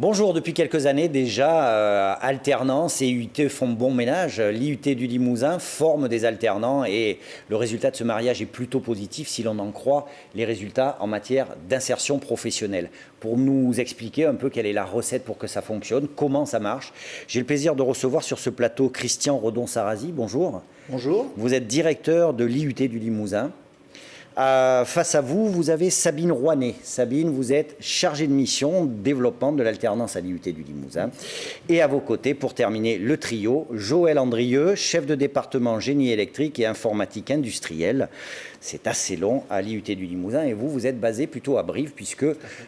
Bonjour, depuis quelques années déjà, alternance et UT font bon ménage. L'IUT du Limousin forme des alternants et le résultat de ce mariage est plutôt positif si l'on en croit les résultats en matière d'insertion professionnelle. Pour nous expliquer un peu quelle est la recette pour que ça fonctionne, comment ça marche, j'ai le plaisir de recevoir sur ce plateau Christian Redon-Sarrazy. Bonjour. Bonjour. Vous êtes directeur de l'IUT du Limousin. Face à vous, vous avez Sabine Rouanet. Sabine, vous êtes chargée de mission développement de l'alternance à l'IUT du Limousin. Et à vos côtés, pour terminer le trio, Joël Andrieux, chef de département génie électrique et informatique industrielle. C'est assez long à l'IUT du Limousin et vous êtes basé plutôt à Brive puisque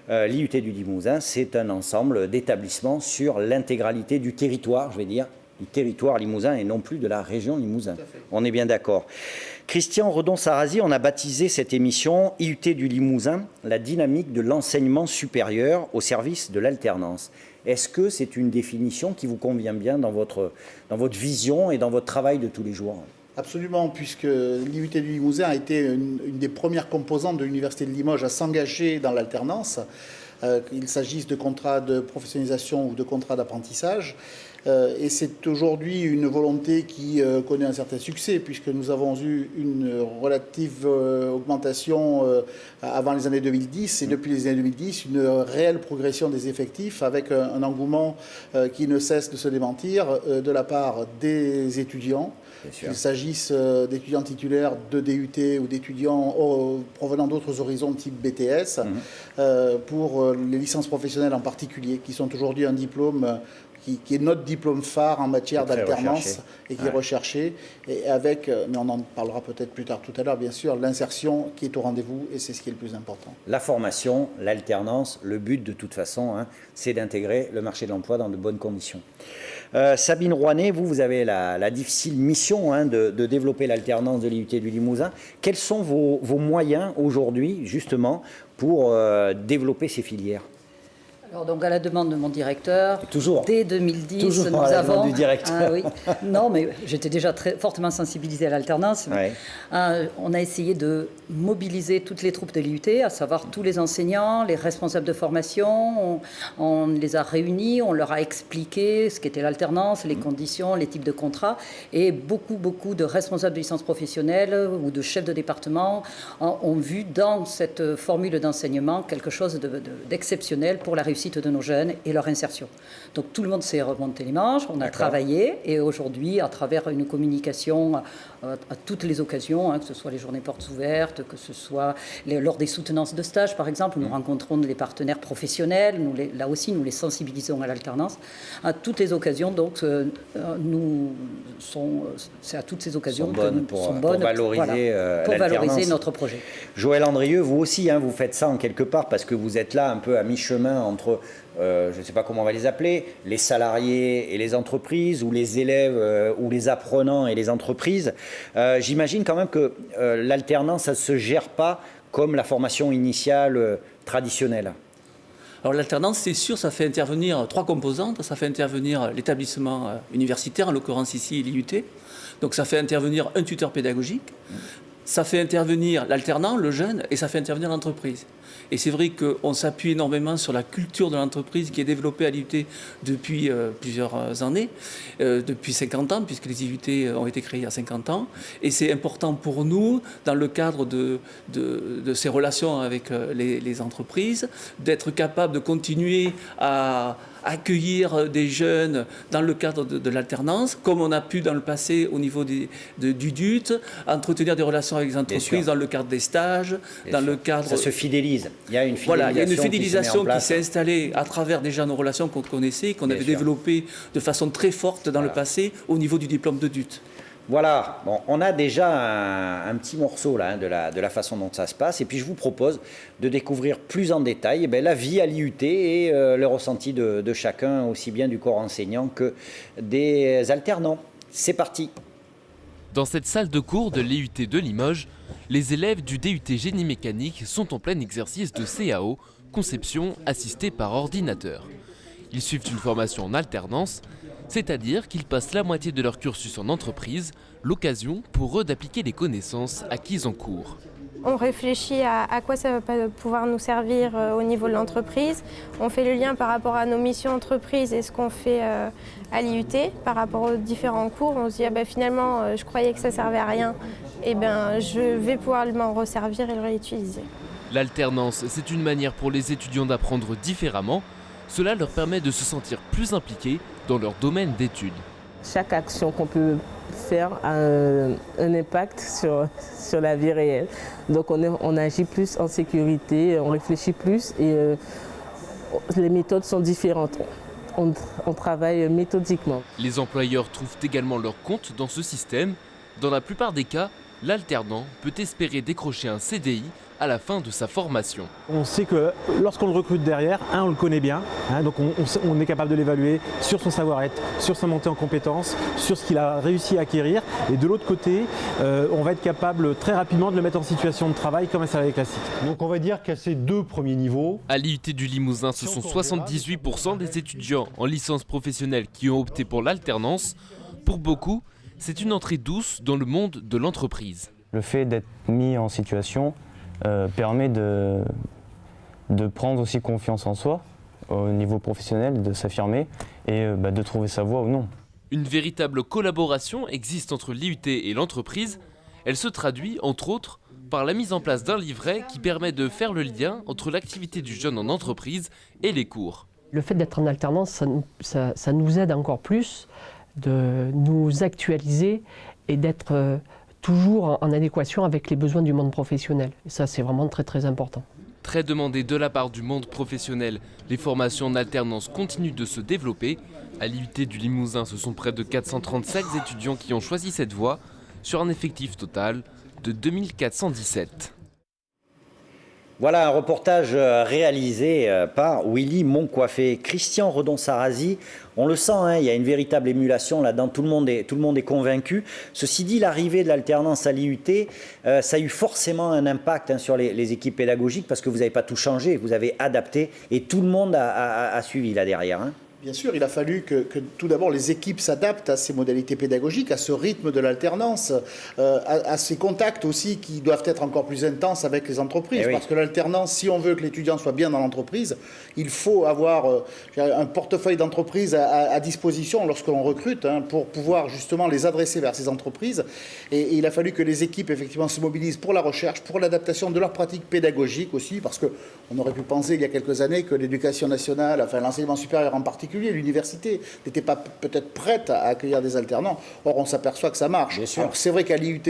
l'IUT du Limousin, c'est un ensemble d'établissements sur l'intégralité du territoire, je vais dire, du territoire limousin et non plus de la région Limousin. On est bien d'accord. Christian Redon-Sarrazy, on a baptisé cette émission IUT du Limousin, la dynamique de l'enseignement supérieur au service de l'alternance. Est-ce que c'est une définition qui vous convient bien dans votre vision et dans votre travail de tous les jours ? Absolument, puisque l'IUT du Limousin a été une des premières composantes de l'Université de Limoges à s'engager dans l'alternance, qu'il s'agisse de contrats de professionnalisation ou de contrats d'apprentissage. Et c'est aujourd'hui une volonté qui connaît un certain succès, puisque nous avons eu une relative augmentation avant les années 2010, et depuis les années 2010, une réelle progression des effectifs, avec un engouement qui ne cesse de se démentir de la part des étudiants, qu'il s'agisse d'étudiants titulaires de DUT ou d'étudiants provenant d'autres horizons type BTS, pour les licences professionnelles en particulier, qui sont aujourd'hui un diplôme qui est notre diplôme phare en matière d'alternance et qui est recherché, et avec, mais on en parlera peut-être plus tard tout à l'heure, bien sûr, l'insertion qui est au rendez-vous, et c'est ce qui est le plus important. La formation, l'alternance, le but de toute façon, c'est d'intégrer le marché de l'emploi dans de bonnes conditions. Sabine Rouanet, vous avez la difficile mission de développer l'alternance de l'IUT du Limousin. Quels sont vos moyens aujourd'hui, justement, pour développer ces filières ? Alors donc à la demande de mon directeur, dès 2010, toujours nous à la avons. demande du directeur. Oui. Non, mais j'étais déjà fortement sensibilisée à l'alternance. Ouais. On a essayé de mobiliser toutes les troupes de l'IUT, à savoir tous les enseignants, les responsables de formation. On les a réunis, on leur a expliqué ce qu'était l'alternance, les conditions, les types de contrats, et beaucoup de responsables de licence professionnelle ou de chefs de département ont vu dans cette formule d'enseignement quelque chose d'exceptionnel pour la réussite de nos jeunes et leur insertion. Donc tout le monde s'est remonté les manches, on a travaillé, et aujourd'hui, à travers une communication à toutes les occasions, que ce soit les journées portes ouvertes, que ce soit lors des soutenances de stage, par exemple, nous rencontrons des partenaires professionnels, là aussi nous les sensibilisons à l'alternance. À toutes les occasions, donc, c'est à toutes ces occasions pour valoriser notre projet. Joël Andrieux, vous aussi, vous faites ça en quelque part parce que vous êtes là un peu à mi-chemin entre je ne sais pas comment on va les appeler, les salariés et les entreprises, ou les élèves ou les apprenants et les entreprises. J'imagine quand même que l'alternance, ça ne se gère pas comme la formation initiale traditionnelle. Alors l'alternance, c'est sûr, ça fait intervenir trois composantes. Ça fait intervenir l'établissement universitaire, en l'occurrence ici l'IUT. Donc ça fait intervenir un tuteur pédagogique. Ça fait intervenir l'alternant, le jeune, et ça fait intervenir l'entreprise. Et c'est vrai qu'on s'appuie énormément sur la culture de l'entreprise qui est développée à l'IUT depuis plusieurs années, depuis 50 ans, puisque les IUT ont été créés il y a 50 ans. Et c'est important pour nous, dans le cadre de ces relations avec les entreprises, d'être capable de continuer à accueillir des jeunes dans le cadre de l'alternance, comme on a pu dans le passé au niveau du DUT, entretenir des relations avec les entreprises dans le cadre des stages, le cadre... Ça se fidélise. Il y a une fidélisation, il y a une fidélisation qui s'est installée à travers déjà nos relations qu'on connaissait, qu'on avait développées de façon très forte dans le passé au niveau du diplôme de DUT. Voilà, bon, on a déjà un petit morceau là, de la façon dont ça se passe, et puis je vous propose de découvrir plus en détail la vie à l'IUT et le ressenti de chacun, aussi bien du corps enseignant que des alternants. C'est parti. Dans cette salle de cours de l'IUT de Limoges, les élèves du DUT Génie Mécanique sont en plein exercice de CAO, conception assistée par ordinateur. Ils suivent une formation en alternance. C'est-à-dire qu'ils passent la moitié de leur cursus en entreprise, l'occasion pour eux d'appliquer les connaissances acquises en cours. On réfléchit à quoi ça va pouvoir nous servir au niveau de l'entreprise. On fait le lien par rapport à nos missions entreprises et ce qu'on fait à l'IUT par rapport aux différents cours. On se dit finalement je croyais que ça servait à rien. Je vais pouvoir m'en resservir et le réutiliser. L'alternance, c'est une manière pour les étudiants d'apprendre différemment. Cela leur permet de se sentir plus impliqués dans leur domaine d'études. Chaque action qu'on peut faire a un impact sur la vie réelle. Donc on agit plus en sécurité, on réfléchit plus et les méthodes sont différentes. On travaille méthodiquement. Les employeurs trouvent également leur compte dans ce système. Dans la plupart des cas, l'alternant peut espérer décrocher un CDI à la fin de sa formation. On sait que lorsqu'on le recrute derrière, on le connaît bien, donc on est capable de l'évaluer sur son savoir-être, sur sa montée en compétences, sur ce qu'il a réussi à acquérir. Et de l'autre côté, on va être capable très rapidement de le mettre en situation de travail comme un salarié classique. Donc on va dire qu'à ces deux premiers niveaux... À l'IUT du Limousin, ce sont 78% des étudiants en licence professionnelle qui ont opté pour l'alternance. Pour beaucoup, c'est une entrée douce dans le monde de l'entreprise. Le fait d'être mis en situation permet de prendre aussi confiance en soi au niveau professionnel, de s'affirmer et de trouver sa voie ou non. Une véritable collaboration existe entre l'IUT et l'entreprise. Elle se traduit, entre autres, par la mise en place d'un livret qui permet de faire le lien entre l'activité du jeune en entreprise et les cours. Le fait d'être en alternance, ça nous aide encore plus de nous actualiser et d'être toujours en adéquation avec les besoins du monde professionnel. Et ça, c'est vraiment très très important. Très demandé de la part du monde professionnel, les formations en alternance continuent de se développer. À l'IUT du Limousin, ce sont près de 435 étudiants qui ont choisi cette voie, sur un effectif total de 2417. Voilà un reportage réalisé par Willy Moncoiffé. Christian Redon-Sarrazy, on le sent, il y a une véritable émulation là-dedans, tout le monde est convaincu. Ceci dit, l'arrivée de l'alternance à l'IUT, ça a eu forcément un impact sur les équipes pédagogiques parce que vous n'avez pas tout changé, vous avez adapté et tout le monde a suivi là derrière. Bien sûr, il a fallu que tout d'abord les équipes s'adaptent à ces modalités pédagogiques, à ce rythme de l'alternance, à ces contacts aussi qui doivent être encore plus intenses avec les entreprises. Oui. Parce que l'alternance, si on veut que l'étudiant soit bien dans l'entreprise, il faut avoir un portefeuille d'entreprises à disposition lorsque l'on recrute pour pouvoir justement les adresser vers ces entreprises. Et il a fallu que les équipes effectivement se mobilisent pour la recherche, pour l'adaptation de leurs pratiques pédagogiques aussi, parce qu'on aurait pu penser il y a quelques années que l'éducation nationale, enfin l'enseignement supérieur en particulier, l'université n'était pas peut-être prête à accueillir des alternants. Or, on s'aperçoit que ça marche. C'est vrai qu'à l'IUT,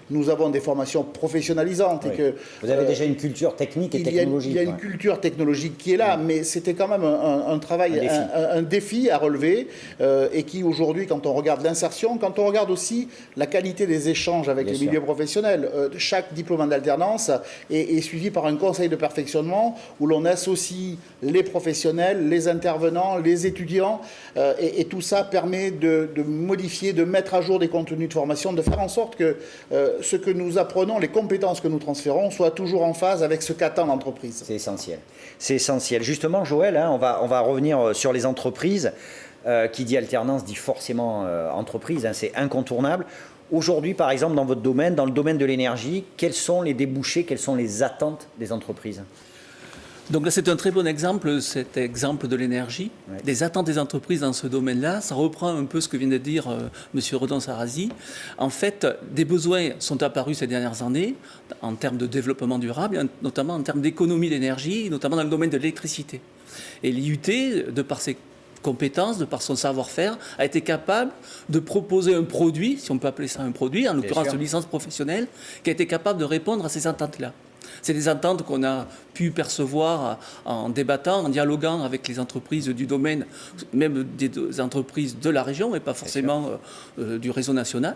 nous avons des formations professionnalisantes. Oui. Et que, vous avez déjà une culture technique et technologique. Il y a une culture technologique qui est là, mais c'était quand même un travail, un défi à relever et qui aujourd'hui, quand on regarde l'insertion, quand on regarde aussi la qualité des échanges avec les milieux professionnels, chaque diplôme d'alternance est suivi par un conseil de perfectionnement où l'on associe les professionnels, les intervenants, les étudiants, et tout ça permet de modifier, de mettre à jour des contenus de formation, de faire en sorte que ce que nous apprenons, les compétences que nous transférons, soient toujours en phase avec ce qu'attend l'entreprise. C'est essentiel. C'est essentiel. Justement, Joël, on va revenir sur les entreprises. Qui dit alternance dit forcément entreprise, c'est incontournable. Aujourd'hui, par exemple, dans votre domaine, dans le domaine de l'énergie, quels sont les débouchés, quelles sont les attentes des entreprises ? Donc là, c'est un très bon exemple, cet exemple de l'énergie, des attentes des entreprises dans ce domaine-là. Ça reprend un peu ce que vient de dire M. Redon-Sarrazy. En fait, des besoins sont apparus ces dernières années en termes de développement durable, notamment en termes d'économie d'énergie, notamment dans le domaine de l'électricité. Et l'IUT, de par ses compétences, de par son savoir-faire, a été capable de proposer un produit, si on peut appeler ça un produit, en l'occurrence une licence professionnelle, qui a été capable de répondre à ces attentes-là. C'est des attentes qu'on a pu percevoir en débattant, en dialoguant avec les entreprises du domaine, même des entreprises de la région, et pas forcément du réseau national.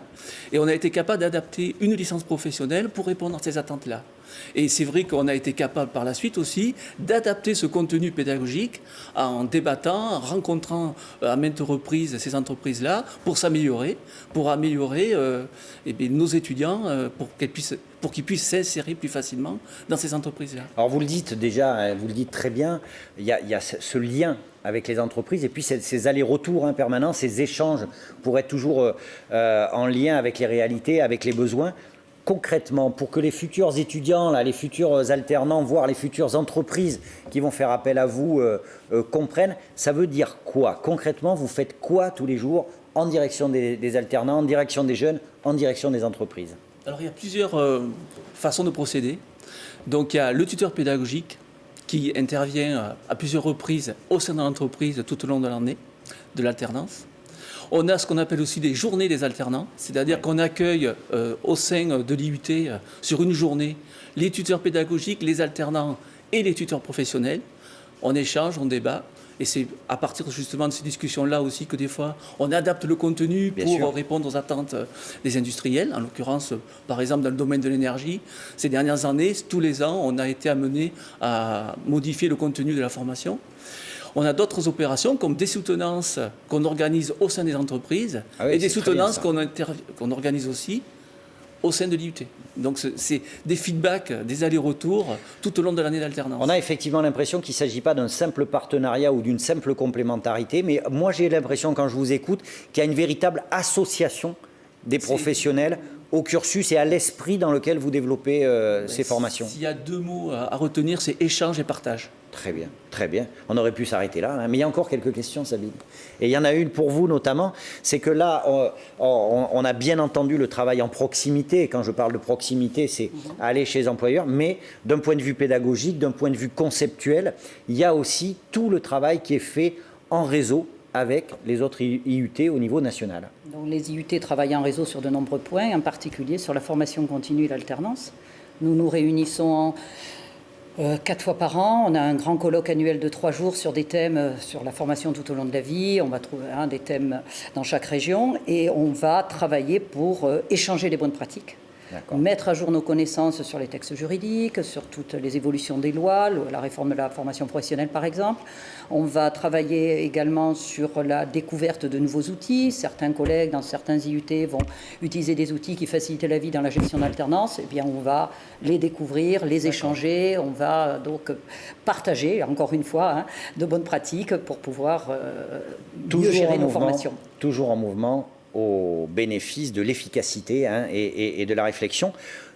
Et on a été capable d'adapter une licence professionnelle pour répondre à ces attentes-là. Et c'est vrai qu'on a été capable par la suite aussi d'adapter ce contenu pédagogique en débattant, en rencontrant à maintes reprises ces entreprises-là pour s'améliorer, pour améliorer nos étudiants pour qu'ils puissent s'insérer plus facilement dans ces entreprises-là. Alors vous le dites déjà, vous le dites très bien, il y a ce lien avec les entreprises et puis ces allers-retours permanents, ces échanges pour être toujours en lien avec les réalités, avec les besoins. Concrètement, pour que les futurs étudiants, là, les futurs alternants, voire les futures entreprises qui vont faire appel à vous comprennent, ça veut dire quoi? Concrètement, vous faites quoi tous les jours en direction des alternants, en direction des jeunes, en direction des entreprises? Alors il y a plusieurs façons de procéder. Donc il y a le tuteur pédagogique qui intervient à plusieurs reprises au sein de l'entreprise tout au long de l'année de l'alternance. On a ce qu'on appelle aussi des journées des alternants, c'est-à-dire qu'on accueille au sein de l'IUT sur une journée les tuteurs pédagogiques, les alternants et les tuteurs professionnels. On échange, on débat. Et c'est à partir justement de ces discussions-là aussi que des fois, on adapte le contenu pour répondre aux attentes des industriels. En l'occurrence, par exemple, dans le domaine de l'énergie, ces dernières années, tous les ans, on a été amené à modifier le contenu de la formation. On a d'autres opérations comme des soutenances qu'on organise au sein des entreprises et des soutenances qu'on organise aussi au sein de l'IUT. Donc c'est des feedbacks, des allers-retours tout au long de l'année d'alternance. On a effectivement l'impression qu'il ne s'agit pas d'un simple partenariat ou d'une simple complémentarité, mais moi j'ai l'impression quand je vous écoute qu'il y a une véritable association des professionnels au cursus et à l'esprit dans lequel vous développez ces formations. S'il y a deux mots à retenir, c'est échange et partage. Très bien, très bien. On aurait pu s'arrêter là, mais il y a encore quelques questions, Sabine. Et il y en a une pour vous notamment, c'est que là, on a bien entendu le travail en proximité. Quand je parle de proximité, c'est aller chez les employeurs, mais d'un point de vue pédagogique, d'un point de vue conceptuel, il y a aussi tout le travail qui est fait en réseau avec les autres IUT au niveau national. Donc, les IUT travaillent en réseau sur de nombreux points, en particulier sur la formation continue et l'alternance. Nous nous réunissons 4 fois par an. On a un grand colloque annuel de 3 jours sur des thèmes sur la formation tout au long de la vie. On va trouver des thèmes dans chaque région et on va travailler pour échanger les bonnes pratiques. Mettre à jour nos connaissances sur les textes juridiques, sur toutes les évolutions des lois, la réforme de la formation professionnelle par exemple. On va travailler également sur la découverte de nouveaux outils. Certains collègues dans certains IUT vont utiliser des outils qui facilitent la vie dans la gestion d'alternance. Eh bien, on va les découvrir, les échanger. On va donc partager, encore une fois, de bonnes pratiques pour pouvoir mieux gérer nos formations. Toujours en mouvement, au bénéfice de l'efficacité et de la réflexion.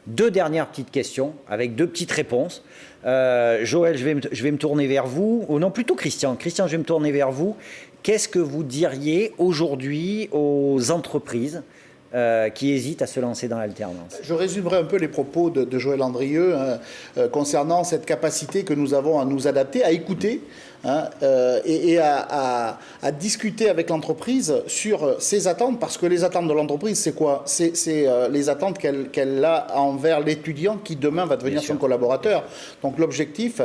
2 dernières petites questions avec 2 petites réponses. Joël, je vais me tourner vers vous. Ou non, plutôt Christian. Christian, je vais me tourner vers vous. Qu'est-ce que vous diriez aujourd'hui aux entreprises qui hésitent à se lancer dans l'alternance? Je résumerai un peu les propos de Joël Andrieux concernant cette capacité que nous avons à nous adapter, à écouter et à discuter avec l'entreprise sur ses attentes, parce que les attentes de l'entreprise, c'est quoi? C'est les attentes qu'elle a envers l'étudiant qui demain va devenir son collaborateur. Donc l'objectif,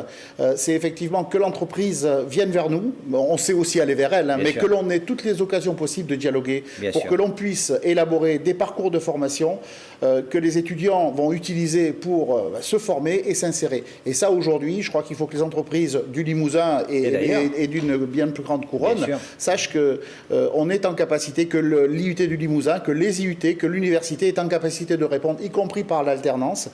c'est effectivement que l'entreprise vienne vers nous, on sait aussi aller vers elle, mais que l'on ait toutes les occasions possibles de dialoguer pour que l'on puisse élaborer des parcours de formation que les étudiants vont utiliser pour se former et s'insérer. Et ça, aujourd'hui, je crois qu'il faut que les entreprises du Limousin et d'une bien plus grande couronne sachent qu'on est en capacité, que l'IUT du Limousin, que les IUT, que l'université est en capacité de répondre, y compris par l'alternance.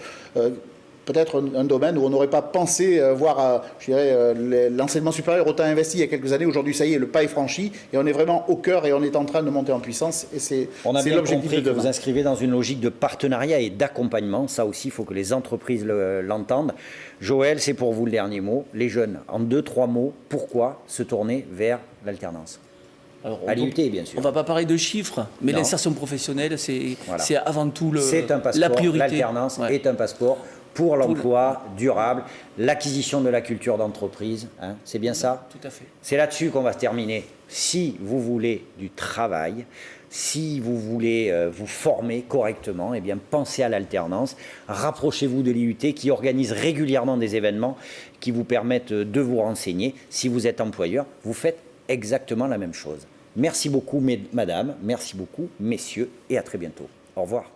Peut-être un domaine où on n'aurait pas pensé voir, je dirais, l'enseignement supérieur autant investi il y a quelques années. Aujourd'hui, ça y est, le pas est franchi et on est vraiment au cœur et on est en train de monter en puissance. Et c'est l'objectif de demain. Vous inscrivez dans une logique de partenariat et d'accompagnement. Ça aussi, il faut que les entreprises l'entendent. Joël, c'est pour vous le dernier mot. Les jeunes, en 2-3 mots, pourquoi se tourner vers l'alternance? Alors, à l'IUT, bien sûr. On ne va pas parler de chiffres, mais l'insertion professionnelle, c'est avant tout la priorité. L'alternance est un passeport pour l'emploi durable, l'acquisition de la culture d'entreprise. C'est bien ça? Tout à fait. C'est là-dessus qu'on va se terminer. Si vous voulez du travail, si vous voulez vous former correctement, eh bien, pensez à l'alternance. Rapprochez-vous de l'IUT qui organise régulièrement des événements qui vous permettent de vous renseigner. Si vous êtes employeur, vous faites exactement la même chose. Merci beaucoup, madame. Merci beaucoup, messieurs. Et à très bientôt. Au revoir.